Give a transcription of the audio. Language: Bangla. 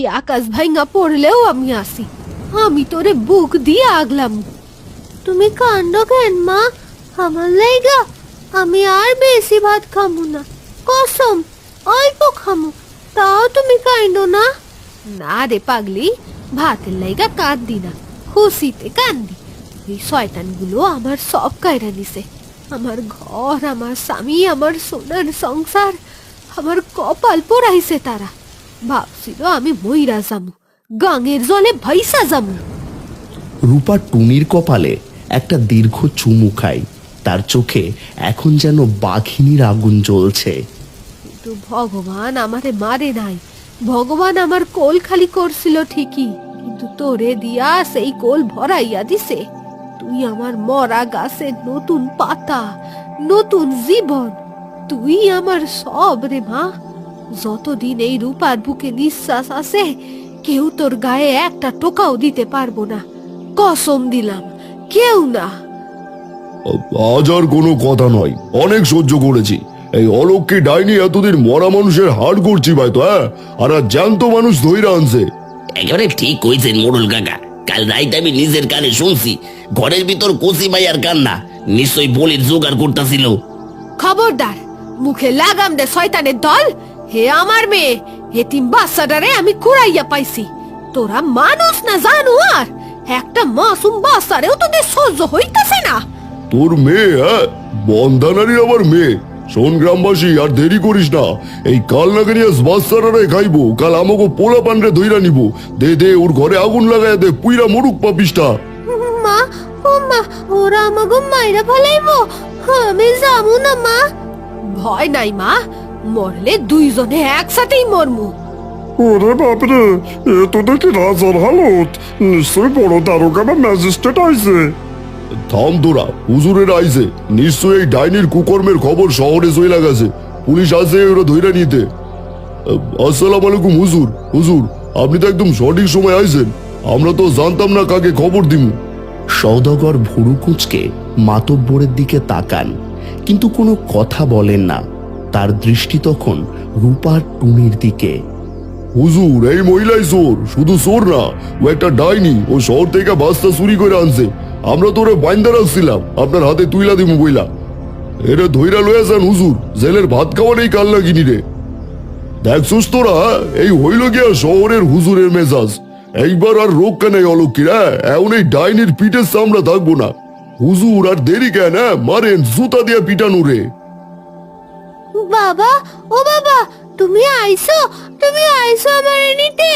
আকাশ ভাঙা পড়লেও আমি আসি, আমি তোরে বুক দিয়ে আগলাম। তুমি কান্দ কেন মা? আমার লাইগা আমি আর বেশি ভাত খামু না, কসম অল্প খামু, তাও তুমি কান্দো না। না রে পাগলি, ভাতের লাইগা কাঁদি না, খুশিতে কান্দি। এই শয়তানগুলো আমার সব কায়রা নিছে, আমার ঘর, আমার স্বামী, আমার সোনার সংসার, আমার কপাল পোড়াইছে তারা। ভাবছিল আমি মইরা যামু, গাঙের জলে ভাইসা যামু। রূপা টুনির কপালে একটা দীর্ঘ চুমু খায়, তার চোখে এখন যেন বাঘিনীর আগুন জ্বলছে। কিন্তু ভগবান আমারে মারে নাই, ভগবান আমার কোল খালি করছিল ঠিকই, কিন্তু তোরে দিয়া সেই কোল ভরাইয়া দিছে। তুই আমার মরা গাছের নতুন পাতা, নতুন জীবন, তুই আমার সব রে মা। যতদিন এই রূপার বুকে নিঃশ্বাস আছে, কেউ তোর গায়ে একটা টোকাও দিতে পারবো না, কসম দিলাম, কেউ না। আজ আর কোনো কথা নয়, অনেক সহ্য করেছি। এই অলক্ষ্মী ডাইনি এতদিন মরা মানুষের হাড় করছি ভাই তো, হ্যাঁ, আর জ্যান্ত মানুষ ধইরা আনছে। একেবারে ঠিক কইছেন মোড়ল কাকা। কাল রাইতে আমি নিজের কানে শুনছি ঘরের ভিতর কচি ভাইয়ার কান্না, নিশ্চয়ই বলির জোগাড় করতেছিল। খবরদার, মুখে লাগাম দে শয়তানের দল। হে আমার মেয়ে, এতিম বাচ্চাটারে আমি কুড়াইয়া পাইছি। তোরা মানুষ না জানোয়ার, একটা মাসুম বাচ্চারেও তোদের সহ্য হইতাছে না। তোর মেয়ে? হ্যাঁ, বন্ধানারী আমার মেয়ে। শোন গ্রামবাসী, আর দেরি করিস না, এই কাল নাগানিয়া বাচ্চারারে খাইবো, কাল আমাকে পোলা পান্ডে ধইরা নিব। দে দে, ওর ঘরে আগুন লাগায় দে, পুইরা মরুক পাপিসটা। মা, ও মা, ওরা আমাকে মাইরা ফেলাইবো, আমি যাবো না মা। ভয় নাই মা, মরলে দুইজনে একসাথেই মরমু। ওরে বাপরে, এ তো দেখি রাজার হালত, নিশ্চয় বড় দারোগা বা ম্যাজিস্ট্রেট আইছে। থাম তোরা, হুজুরের আইছে, নিশ্চয়ই এই ডাইনির কুকর্মের খবর শহরে চইলা গেছে, পুলিশ আছে ওরা ধইরা নিতে। আসসালামু আলাইকুম হুজুর। হুজুর, আপনি তো একদম সঠিক সময় আইছেন, আমরা তো জানতাম না কাকে খবর দিমু। সওদাগর ভুরু কুঁচকে মাতব্বরের দিকে তাকান, কিন্তু কোনো কথা বলেন না। তার দৃষ্টি তখন রূপার টুনির দিকে। হুজুর, এই মহিলাই চোর, শুধু চোর না, ও একটা ডাইনি। ও শহর থেকে বাস্তা চুরি করে আনছে, আমরা তো ওরে বাইন্দা রাখছিলাম, আপনার হাতে তুইলা দিমু বইলা। এরা ধইরা লয়ে যান হুজুর, জেলের ভাত খাওয়া নেই কাল লাগিনি রে। দেখছস তোরা, এই হইল গিয়া শহরের হুজুরের মেজাজ। এইবার আর রক্ষা নেই অলক্ষীর, এমন এই ডাইনির পিঠের চামড়া থাকবো না। হুজুর, আর দেরি কেন, মারেন জুতা দিয়া পিটানো রে। বাবা, ও বাবা, তুমি আইছো, তুমি আইছো আমার নিতে।